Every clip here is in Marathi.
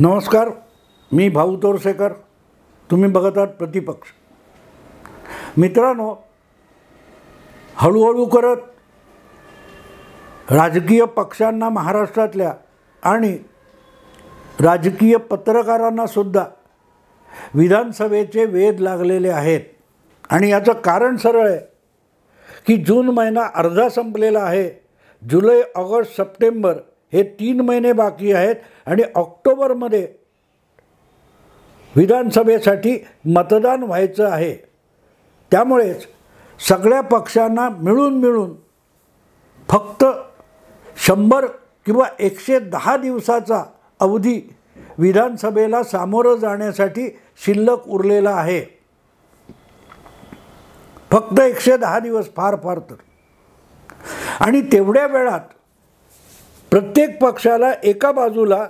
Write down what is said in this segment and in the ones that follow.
नमस्कार, मी भाऊ तोरसेकर. तुम्ही बघत आहात प्रतिपक्ष. मित्रांनो, हळूहळू करत राजकीय पक्षांना महाराष्ट्रातल्या आणि राजकीय पत्रकारांना सुद्धा विधानसभेचे वेध लागलेले आहेत. आणि याचं कारण सरळ आहे की जून महिना अर्धा संपलेला आहे. जुलै, ऑगस्ट, सप्टेंबर हे 3 महिने बाकी आहेत आणि ऑक्टोबरमध्ये विधानसभेसाठी मतदान व्हायचं आहे. त्यामुळेच सगळ्या पक्षांना मिळून फक्त 100 किंवा 110 दिवसाचा अवधी विधानसभेला सामोरं जाण्यासाठी शिल्लक उरलेला आहे. फक्त 110 दिवस, फार तर. आणि तेवढ्या वेळात प्रत्येक पक्षाला एका बाजूला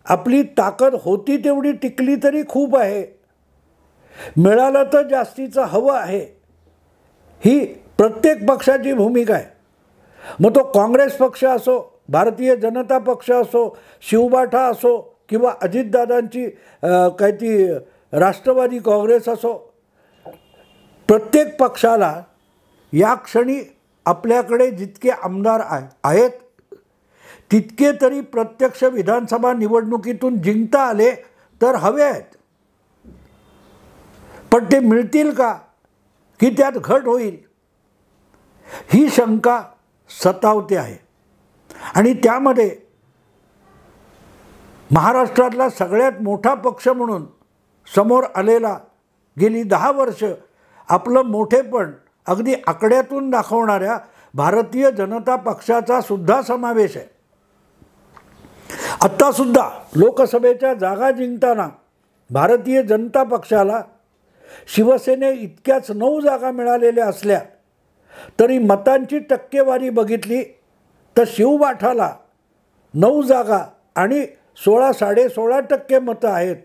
आपली ताकद होती तेवढी टिकली तरी खूप आहे, मिळालं तर जास्तीचं हवं आहे, ही प्रत्येक पक्षाची भूमिका आहे. मग तो काँग्रेस पक्ष असो, भारतीय जनता पक्ष असो, शिवबाठा असो किंवा अजितदादांची काय ती राष्ट्रवादी काँग्रेस असो, प्रत्येक पक्षाला या क्षणी आपल्याकडे जितके आमदार आहेत तितके तरी प्रत्यक्ष विधानसभा निवडणुकीतून जिंकता आले तर हवे आहेत. पण ते मिळतील का, की त्यात घट होईल, ही शंका सतावते आहे. आणि त्यामध्ये महाराष्ट्रातला सगळ्यात मोठा पक्ष म्हणून समोर आलेला गेली 10 वर्ष आपलं मोठेपण अगदी आकड्यातून दाखवणाऱ्या भारतीय जनता पक्षाचा सुद्धा समावेश आहे. आत्तासुद्धा लोकसभेच्या जागा जिंकताना भारतीय जनता पक्षाला शिवसेने इतक्याच 9 जागा मिळालेल्या असल्या तरी मतांची टक्केवारी बघितली तर शिवबाठाला 9 जागा आणि 16-16.5% मतं आहेत.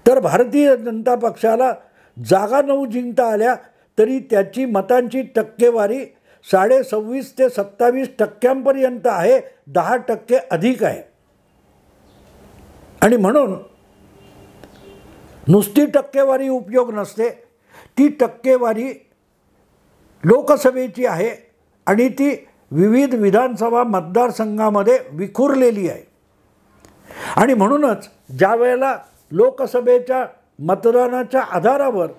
तर भारतीय जनता पक्षाला जागा 9 जिंकता आल्या तरी त्याची मतांची टक्केवारी 26.5 ते 27% आहे, 10% अधिक आहे. आणि म्हणून नुसती टक्केवारी उपयोग नसते, ती टक्केवारी लोकसभेची आहे आणि ती विविध विधानसभा मतदारसंघामध्ये विखुरलेली आहे. आणि म्हणूनच ज्या वेळेला लोकसभेच्या मतदानाच्या आधारावर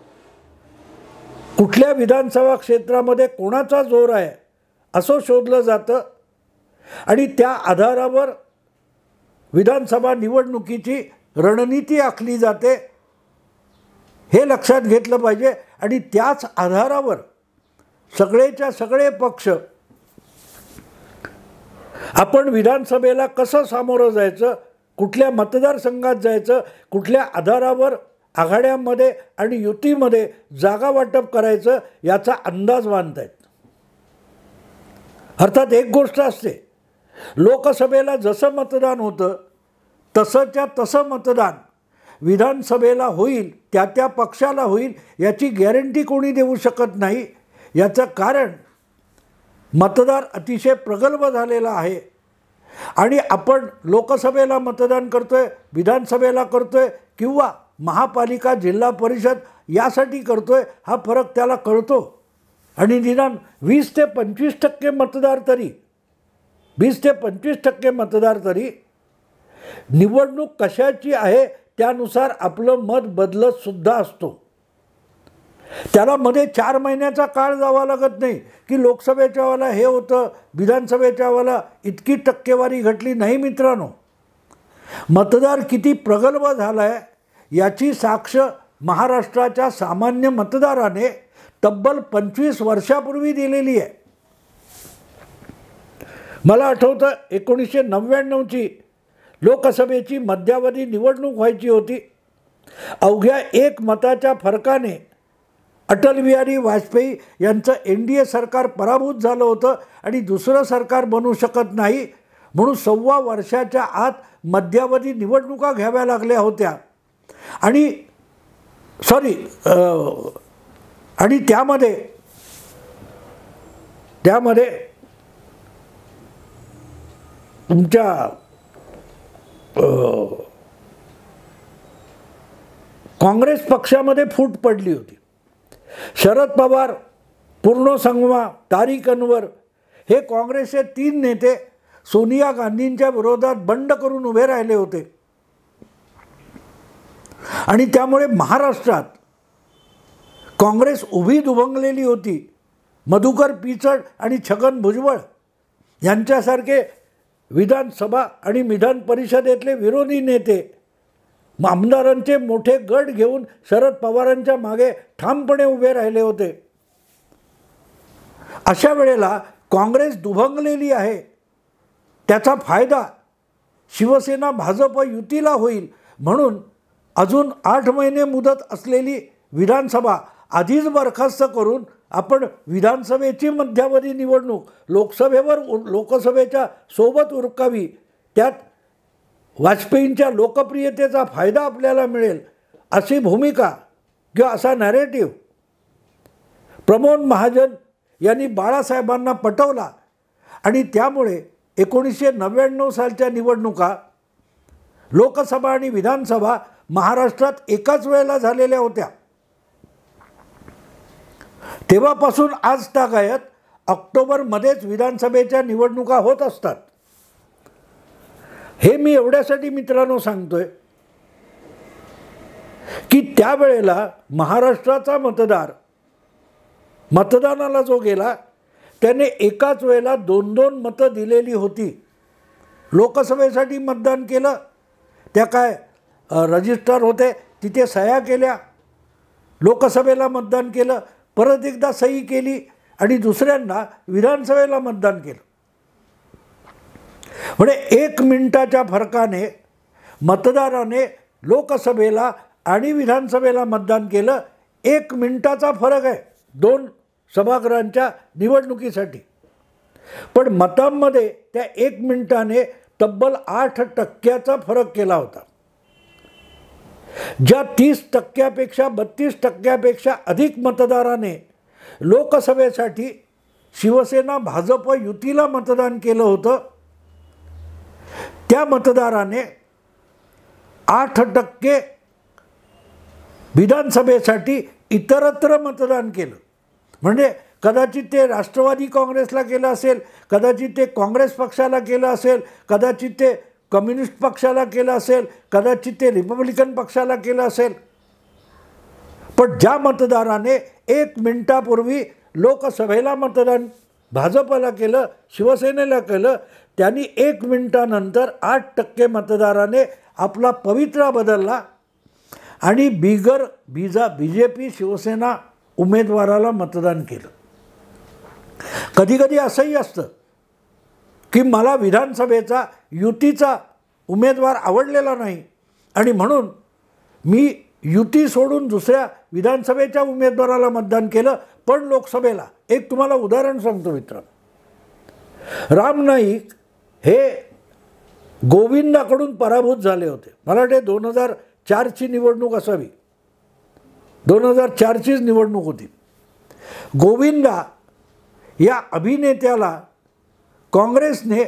कुठल्या विधानसभा क्षेत्रामध्ये कोणाचा जोर आहे असं शोधलं जातं आणि त्या आधारावर विधानसभा निवडणुकीची रणनीती आखली जाते, हे लक्षात घेतलं पाहिजे. आणि त्याच आधारावर सगळेच्या सगळे पक्ष आपण विधानसभेला कसं सामोरं जायचं, कुठल्या मतदारसंघात जायचं, कुठल्या आधारावर आघाड्यांमध्ये आणि युतीमध्ये जागा वाटप करायचं याचा अंदाज बांधत आहेत. अर्थात एक गोष्ट असते, लोकसभेला जसं मतदान होतं तसंच्या तसं मतदान विधानसभेला होईल, त्या पक्षाला होईल याची गॅरंटी कोणी देऊ शकत नाही. याचं कारण मतदार अतिशय प्रगल्भ झालेला आहे. आणि आपण लोकसभेला मतदान करतोय, विधानसभेला करतोय किंवा महापालिका, जिल्हा परिषद यासाठी करतोय, हा फरक त्याला कळतो. आणि निदान 20 ते 25% मतदार तरी 20 ते 25% मतदार तरी निवडणूक कशाची आहे त्यानुसार आपलं मत बदलत सुद्धा असतो. त्याला मध्ये 4 महिन्याचा काळ जावा लागत नाही की लोकसभेच्या वेळेला हे होतं, विधानसभेच्या वेळेला इतकी टक्केवारी घटली. नाही मित्रांनो, मतदार किती प्रगल्भ झाला आहे याची साक्ष महाराष्ट्राच्या सामान्य मतदाराने तब्बल 25 वर्षापूर्वी दिलेली आहे. मला आठवतं 1999ची लोकसभेची मध्यावधी निवडणूक व्हायची होती. अवघ्या 1 मताच्या फरकाने अटल बिहारी वाजपेयी यांचं NDA सरकार पराभूत झालं होतं आणि दुसरं सरकार बनू शकत नाही म्हणून 1.25 वर्षाच्या आत मध्यावधी निवडणुका घ्याव्या लागल्या होत्या. आणि त्यामध्ये तुमच्या काँग्रेस पक्षामध्ये फूट पडली होती. शरद पवार, पूर्ण संगमा, तारिक अनवर हे काँग्रेसचे 3 नेते सोनिया गांधींच्या विरोधात बंड करून उभे राहिले होते आणि त्यामुळे महाराष्ट्रात काँग्रेस उभी दुभंगलेली होती. मधुकर पिचड आणि छगन भुजबळ यांच्यासारखे विधानसभा आणि विधान परिषदेतले विरोधी नेते आमदारांचे मोठे गट घेऊन शरद पवारांच्या मागे ठामपणे उभे राहिले होते. अशा वेळेला काँग्रेस दुभंगलेली आहे, त्याचा फायदा शिवसेना भाजप युतीला होईल म्हणून अजून 8 महिने मुदत असलेली विधानसभा आधीच बरखास्त करून आपण विधानसभेची मध्यावधी निवडणूक लोकसभेच्या सोबत उरकावी, त्यात वाजपेयींच्या लोकप्रियतेचा फायदा आपल्याला मिळेल अशी भूमिका किंवा असा नॅरेटिव्ह प्रमोद महाजन यांनी बाळासाहेबांना पटवला आणि त्यामुळे 1999 सालच्या निवडणुका लोकसभा आणि विधानसभा महाराष्ट्रात एकाच वेळेला झालेल्या होत्या. तेव्हापासून आज तागायत ऑक्टोबरमध्येच विधानसभेच्या निवडणुका होत असतात. हे मी एवढ्यासाठी मित्रांनो सांगतोय की त्यावेळेला महाराष्ट्राचा मतदार मतदानाला जो गेला त्याने एकाच वेळेला 2-2 मतं दिलेली होती. लोकसभेसाठी मतदान केलं, त्या काय रजिस्टर होते तिथे सह्या केल्या, लोकसभेला मतदान केलं, परत एकदा सही केली आणि दुसऱ्यांदा विधानसभेला मतदान केलं. म्हणजे 1 मिनिटाच्या फरकाने मतदाराने लोकसभेला आणि विधानसभेला मतदान केलं. 1 मिनिटाचा फरक आहे 2 सभागृहांच्या निवडणुकीसाठी, पण मतांमध्ये त्या 1 मिनिटाने तब्बल 8% फरक केला होता. ज्या 30%पेक्षा 32%पेक्षा अधिक मतदाराने लोकसभेसाठी शिवसेना भाजप युतीला मतदान केलं होतं, त्या मतदाराने 8% विधानसभेसाठी इतरत्र मतदान केलं. म्हणजे कदाचित ते राष्ट्रवादी काँग्रेसला केलं असेल, कदाचित ते काँग्रेस पक्षाला केलं असेल, कदाचित ते कम्युनिस्ट पक्षाला केलं असेल, कदाचित ते रिपब्लिकन पक्षाला केलं असेल, पण ज्या मतदाराने 1 मिनिटापूर्वी लोकसभेला मतदान भाजपला केलं, शिवसेनेला केलं, त्यांनी 1 मिनिटानंतर 8% मतदाराने आपला पवित्रा बदलला आणि BJP शिवसेना उमेदवाराला मतदान केलं. कधीकधी असंही असतं की मला विधानसभेचा युतीचा उमेदवार आवडलेला नाही आणि म्हणून मी युती सोडून दुसऱ्या विधानसभेच्या उमेदवाराला मतदान केलं, पण लोकसभेला. एक तुम्हाला उदाहरण सांगतो मित्रांनो. राम नाईक हे गोविंदाकडून पराभूत झाले होते. मला वाटते 2004ची निवडणूक असावी, 2004चीच निवडणूक होती. गोविंदा या अभिनेत्याला काँग्रेसने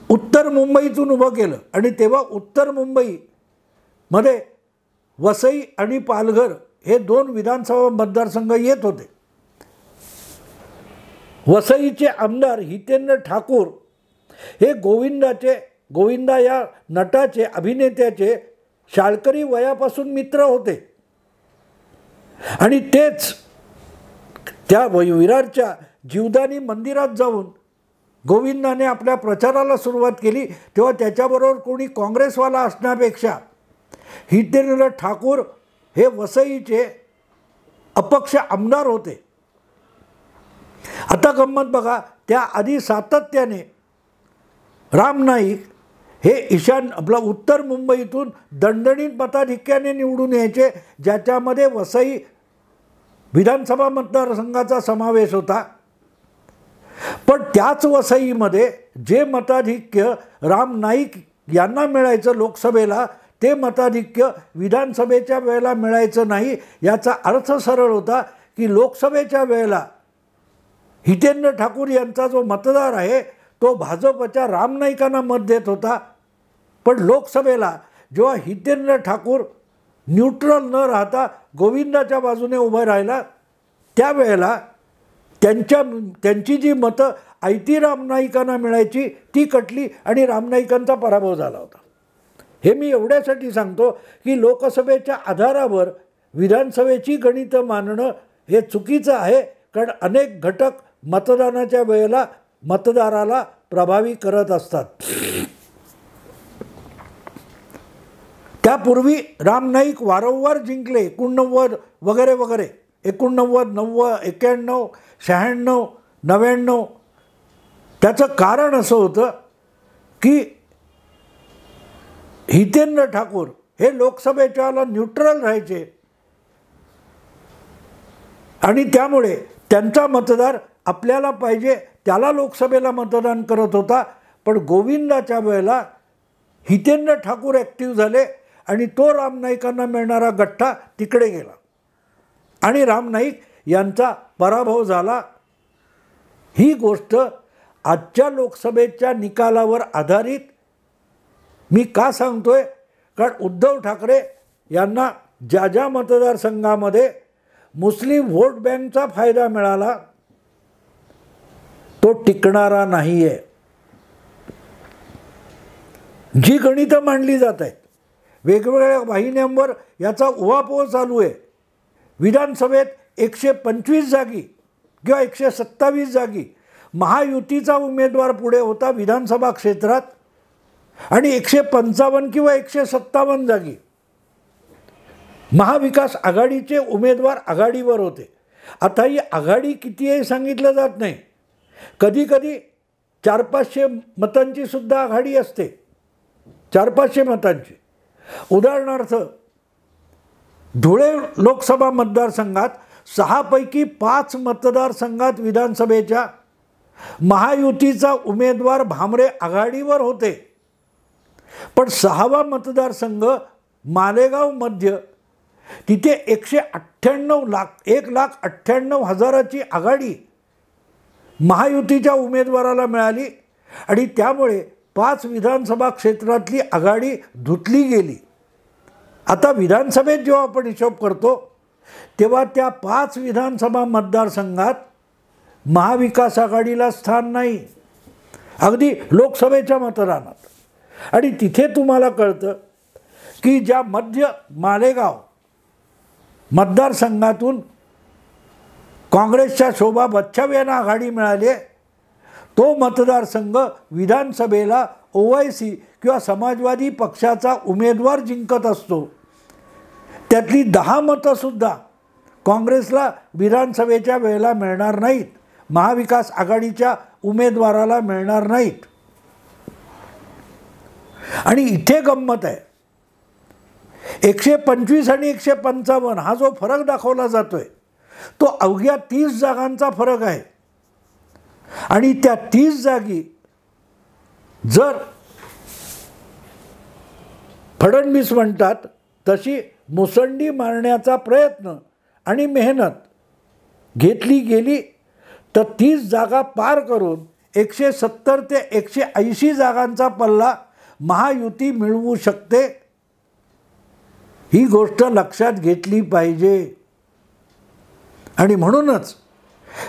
उत्तर मुंबईतून उभं केलं आणि तेव्हा उत्तर मुंबईमध्ये वसई आणि पालघर हे 2 विधानसभा मतदारसंघ येत होते. वसईचे आमदार हितेंद्र ठाकूर हे गोविंदा या नटाचे, अभिनेत्याचे शाळकरी वयापासून मित्र होते आणि तेच त्या विरारच्या जीवदानी मंदिरात जाऊन गोविंदाने आपल्या प्रचाराला सुरुवात केली. तेव्हा त्याच्याबरोबर कोणी काँग्रेसवाला असण्यापेक्षा हितेंद्र ठाकूर हे वसईचे अपक्ष आमदार होते. आता गंमत बघा, त्याआधी सातत्याने राम नाईक हे आपला उत्तर मुंबईतून दणदणीत मताधिक्याने निवडून यायचे, ज्याच्यामध्ये वसई विधानसभा मतदारसंघाचा समावेश होता. पण त्याच वसईमध्ये जे मताधिक्य राम नाईक यांना मिळायचं लोकसभेला, ते मताधिक्य विधानसभेच्या वेळेला मिळायचं नाही. याचा अर्थ सरळ होता की लोकसभेच्या वेळेला हितेंद्र ठाकूर यांचा जो मतदार आहे तो भाजपच्या राम नाईकांना मत देत होता, पण लोकसभेला जेव्हा हितेंद्र ठाकूर न्यूट्रल न राहता गोविंदाच्या बाजूने उभं राहिला, त्यावेळेला त्यांची जी मतं आयती रामनाईकांना मिळायची ती कटली आणि रामनाईकांचा पराभव झाला होता. हे मी एवढ्यासाठी सांगतो की लोकसभेच्या आधारावर विधानसभेची गणितं मांडणं हे चुकीचं आहे, कारण अनेक घटक मतदानाच्या वेळेला मतदाराला प्रभावी करत असतात. त्यापूर्वी राम नाईक वारंवार जिंकले, 89 वगैरे वगैरे, 89, 90, 91, 96, 99. त्याचं कारण असं होतं की हितेंद्र ठाकूर हे लोकसभेच्याला न्यूट्रल राहायचे आणि त्यामुळे त्यांचा मतदार आपल्याला पाहिजे त्याला लोकसभेला मतदान करत होता. पण गोविंदाच्या वेळेला हितेंद्र ठाकूर ॲक्टिव्ह झाले आणि तो राम नाईकांना मिळणारा गठ्ठा तिकडे गेला आणि राम नाईक यांचा पराभव झाला. ही गोष्ट आजच्या लोकसभेच्या निकालावर आधारित मी का सांगतोय, कारण उद्धव ठाकरे यांना ज्या ज्या मतदारसंघामध्ये मुस्लिम व्होट बँकचा फायदा मिळाला तो टिकणारा नाही आहे. जी गणितं मांडली जात आहेत वेगवेगळ्या वाहिन्यांवर याचा उहापोह चालू आहे. विधानसभेत 125 जागी किंवा 127 जागी महायुतीचा उमेदवार पुढे होता विधानसभा क्षेत्रात आणि 155 किंवा 157 जागी महाविकास आघाडीचे उमेदवार आघाडीवर होते. आता ही आघाडी किती आहे सांगितलं जात नाही. कधी कधी 400-500 मतांची सुद्धा आघाडी असते, 400-500 मतांची. उदाहरणार्थ धुळे लोकसभा मतदारसंघात 6 पैकी 5 मतदारसंघात विधानसभेच्या महायुतीचा उमेदवार भामरे आघाडीवर होते. पण 6वा मतदारसंघ मालेगाव मध्य, तिथे 1,98,000ची आघाडी महायुतीच्या उमेदवाराला मिळाली आणि त्यामुळे 5 विधानसभा क्षेत्रातली आघाडी धुतली गेली. आता विधानसभेत जेव्हा आपण हिशोब करतो तेव्हा त्या 5 विधानसभा मतदारसंघात महाविकास आघाडीला स्थान नाही, अगदी लोकसभेच्या मतदानात. आणि तिथे तुम्हाला कळतं की ज्या मध्य मालेगाव मतदारसंघातून काँग्रेसच्या शोभा बच्छाव यांना आघाडी मिळाली, तो मतदारसंघ विधानसभेला ओवायसी किंवा समाजवादी पक्षाचा उमेदवार जिंकत असतो. त्यातली 10 मतंसुद्धा काँग्रेसला विधानसभेच्या वेळेला मिळणार नाहीत, महाविकास आघाडीच्या उमेदवाराला मिळणार नाहीत. आणि इथे गंमत आहे, 125 आणि 155 हा जो फरक दाखवला जातोय तो अवघ्या 30 जागांचा फरक आहे. आणि त्या 30 जागी जर फडणवीस म्हणतात तशी मुसंडी मारण्याचा प्रयत्न आणि मेहनत घेतली गेली तर 30 जागा पार करून 170 ते 180 जागांचा पल्ला महायुती मिळवू शकते. ही गोष्ट लक्षात घेतली पाहिजे. आणि म्हणूनच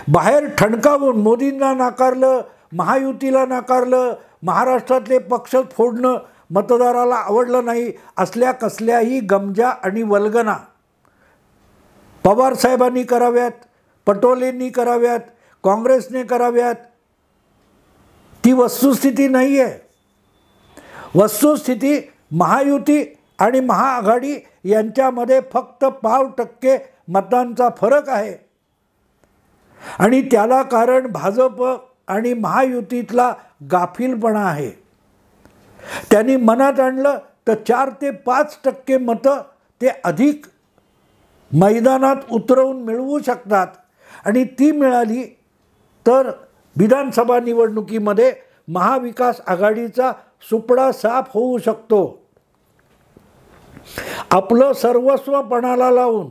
बाहेर ठणकावून मोदींना नाकारलं, महायुतीला नाकारलं, महाराष्ट्रातले पक्ष फोडणं मतदाराला आवडलं नाही, असल्या कसल्याही गमजा आणि वल्गना पवारसाहेबांनी कराव्यात, पटोलेंनी कराव्यात, काँग्रेसने कराव्यात, ती वस्तुस्थिती नाही आहे. वस्तुस्थिती महायुती आणि महाआघाडी यांच्यामध्ये फक्त 0.5% मतांचा फरक आहे. आणि त्याला कारण भाजप आणि महायुतीतला गाफीलपणा आहे. त्यांनी मनात आणलं तर 4 ते 5% मतं ते अधिक मैदानात उतरवून मिळवू शकतात आणि ती मिळाली तर विधानसभा निवडणुकीमध्ये महाविकास आघाडीचा सुपडा साफ होऊ शकतो. आपलं सर्वस्व पणाला लावून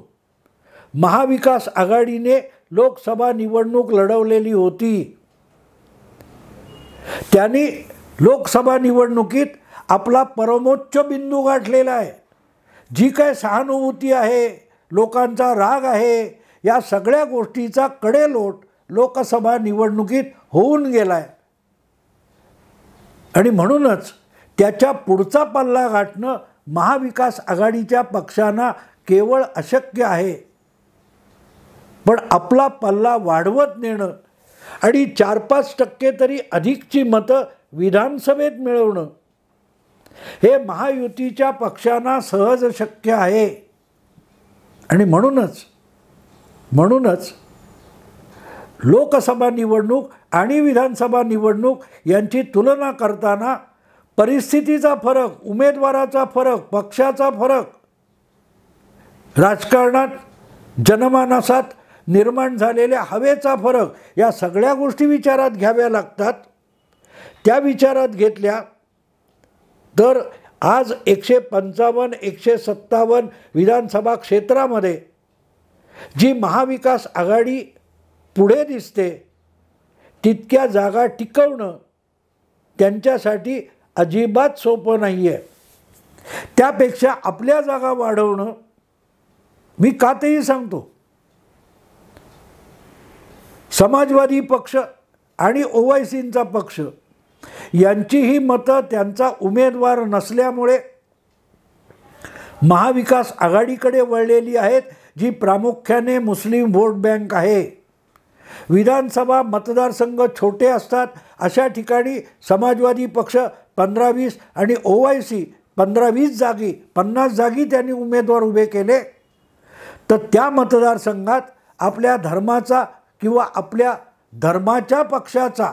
महाविकास आघाडीने लोकसभा निवडणूक लढवलेली होती. त्यांनी लोकसभा निवडणुकीत आपला परमोच्च बिंदू गाठलेला आहे. जी काय सहानुभूती आहे, लोकांचा राग आहे, या सगळ्या गोष्टीचा कडेलोट लोकसभा निवडणुकीत होऊन गेला आहे. आणि म्हणूनच त्याच्या पुढचा पल्ला गाठणं महाविकास आघाडीच्या पक्षांना केवळ अशक्य आहे. पण आपला पल्ला वाढवत नेणं आणि 4-5% तरी अधिकची मतं विधानसभेत मिळवणं हे महायुतीच्या पक्षांना सहज शक्य आहे. आणि म्हणूनच लोकसभा निवडणूक आणि विधानसभा निवडणूक यांची तुलना करताना परिस्थितीचा फरक, उमेदवाराचा फरक, पक्षाचा फरक, राजकारणात जनमानसात निर्माण झालेल्या हवेचा फरक, या सगळ्या गोष्टी विचारात घ्याव्या लागतात. त्या विचारात घेतल्या तर आज 155-157 विधानसभा क्षेत्रामध्ये जी महाविकास आघाडी पुढे दिसते, तितक्या जागा टिकवणं त्यांच्यासाठी अजिबात सोपं नाही आहे. त्यापेक्षा आपल्या जागा वाढवणं, मी का तेही सांगतो, समाजवादी पक्ष आणि ओवायसींचा पक्ष यांचीही मतं त्यांचा उमेदवार नसल्यामुळे महाविकास आघाडीकडे वळलेली आहेत, जी प्रामुख्याने मुस्लिम वोट बँक आहे. विधानसभा मतदारसंघ छोटे असतात, अशा ठिकाणी समाजवादी पक्ष 15-20 आणि ओवायसी 15-20 जागी, 50 जागी त्यांनी उमेदवार उभे केले. तर त्या मतदारसंघात आपल्या धर्माचा किंवा आपल्या धर्माच्या पक्षाचा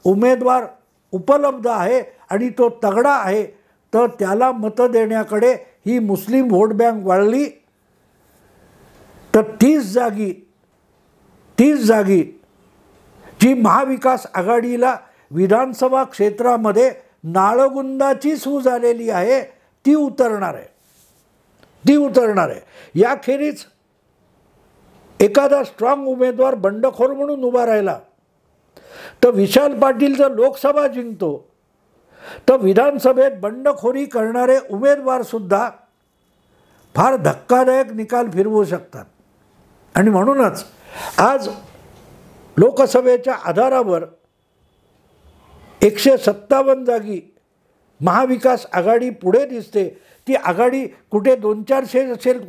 उमेदवार उपलब्ध आहे आणि तो तगडा आहे, तर त्याला मतं देण्याकडे ही मुस्लिम व्होट बँक वळली. तर 30 जागी जी महाविकास आघाडीला विधानसभा क्षेत्रामध्ये नाळगुंदाची सूज आलेली आहे, ती उतरणार आहे. याखेरीज एखादा स्ट्रॉंग उमेदवार बंडखोर म्हणून उभा राहिला तर विशाल पाटील जर लोकसभा जिंकतो, तर विधानसभेत बंडखोरी करणारे उमेदवारसुद्धा फार धक्कादायक निकाल फिरवू शकतात. आणि म्हणूनच आज लोकसभेच्या आधारावर 157 जागी महाविकास आघाडी पुढे दिसते. ती आघाडी कुठे 200-400 असेल.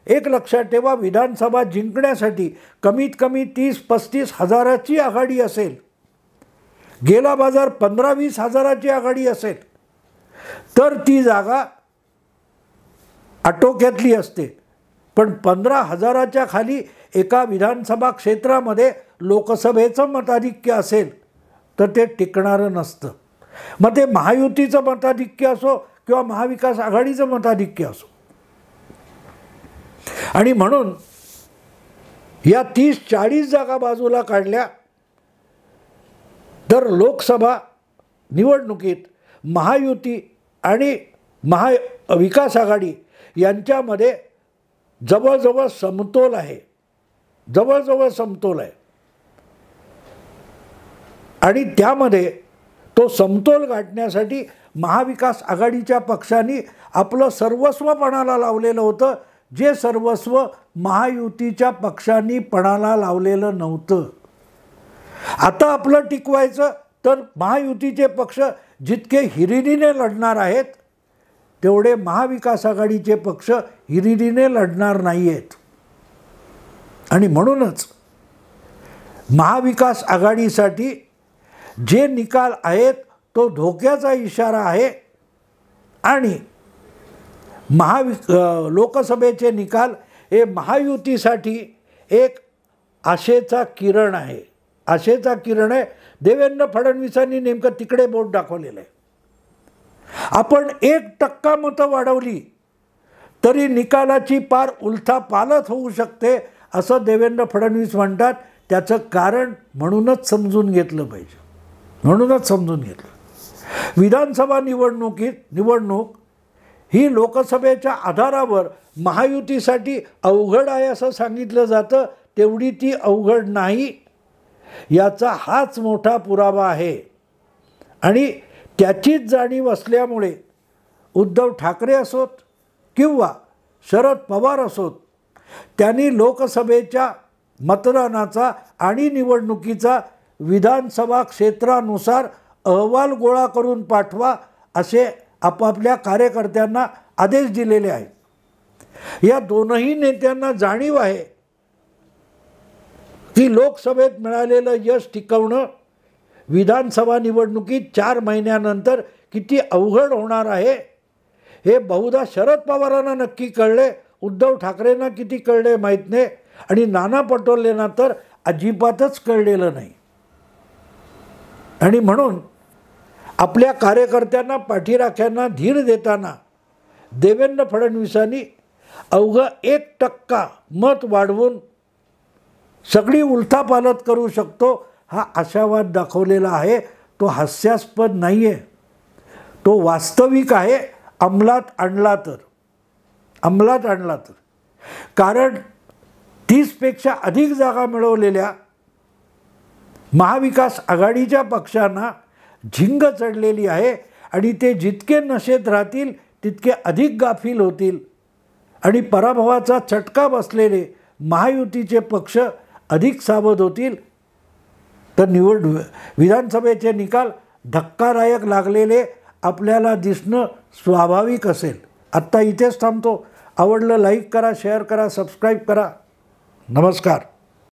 एक लक्षात ठेवा, विधानसभा जिंकण्यासाठी कमीत कमी 30-35 हजाराची आघाडी असेल. गेला बाजार 15-20 हजाराची आघाडी असेल तर ती जागा आटोक्यातली असते. पण 15 हजाराच्या खाली एका विधानसभा क्षेत्रामध्ये लोकसभेचं मताधिक्य असेल तर ते टिकणारं नसतं. मग ते महायुतीचं मताधिक्य असो किंवा महाविकास आघाडीचं मताधिक्य असो. आणि म्हणून या 30-40 जागा बाजूला काढल्या तर लोकसभा निवडणुकीत महायुती आणि महाविकास आघाडी यांच्यामध्ये जवळजवळ समतोल आहे. आणि त्यामध्ये तो समतोल गाठण्यासाठी महाविकास आघाडीच्या पक्षांनी आपलं सर्वस्व पणाला लावलेलं होतं, जे सर्वस्व महायुतीच्या पक्षांनी पणाला लावलेलं नव्हतं. आता आपलं टिकवायचं तर महायुतीचे पक्ष जितके हिरिरीने लढणार आहेत, तेवढे महाविकास आघाडीचे पक्ष हिरिरीने लढणार नाही आहेत. आणि म्हणूनच महाविकास आघाडीसाठी जे निकाल आहेत तो धोक्याचा इशारा आहे. आणि लोकसभेचे निकाल हे महायुतीसाठी एक आशेचा किरण आहे. देवेंद्र फडणवीसांनी नेमकं तिकडे बोट दाखवलेलं आहे. आपण 1% मतं वाढवली तरी निकालाची पार उलथापालथ होऊ शकते, असं देवेंद्र फडणवीस म्हणतात. त्याचं कारण म्हणूनच समजून घेतलं पाहिजे. विधानसभा निवडणूक ही लोकसभेच्या आधारावर महायुतीसाठी अवघड आहे असं सांगितलं जातं, तेवढी ती अवघड नाही, याचा हाच मोठा पुरावा आहे. आणि त्याचीच जाणीव असल्यामुळे उद्धव ठाकरे असोत किंवा शरद पवार असोत, त्यांनी लोकसभेच्या मतदानाचा आणि निवडणुकीचा विधानसभा क्षेत्रानुसार अहवाल गोळा करून पाठवा असे आपापल्या कार्यकर्त्यांना आदेश दिलेले आहेत। या दोनही नेत्यांना जाणीव आहे की लोकसभेत मिळालेलं यश टिकवणं विधानसभा निवडणुकीत 4 महिन्यानंतर किती अवघड होणार आहे हे बहुधा शरद पवारांना नक्की कळले, उद्धव ठाकरेंना किती कळले माहीत नाही, आणि नाना पटोलेंना तर अजिबातच कळलेलं नाही। आणि म्हणून आपल्या कार्यकर्त्यांना पाठीराख्यांना धीर देताना देवेंद्र फडणवीसांनी अवघं 1% मत वाढवून सगळी उलथापालथ करू शकतो हा आशावाद दाखवलेला आहे। तो हास्यास्पद नाही आहे, तो वास्तविक आहे। अंमलात आणला तर कारण 30पेक्षा अधिक जागा मिळवलेल्या महाविकास आघाडीच्या पक्षांना झिंग चढलेली आहे आणि ते जितके नशेत राहतील तितके अधिक गाफील होतील आणि पराभवाचा चटका बसलेले महायुतीचे पक्ष अधिक सावध होतील। तर विधानसभेचे निकाल धक्कादायक लागलेले आपल्याला दिसणं स्वाभाविक असेल। आत्ता इथेच थांबतो। आवडलं लाईक करा, शेअर करा, सबस्क्राईब करा। नमस्कार।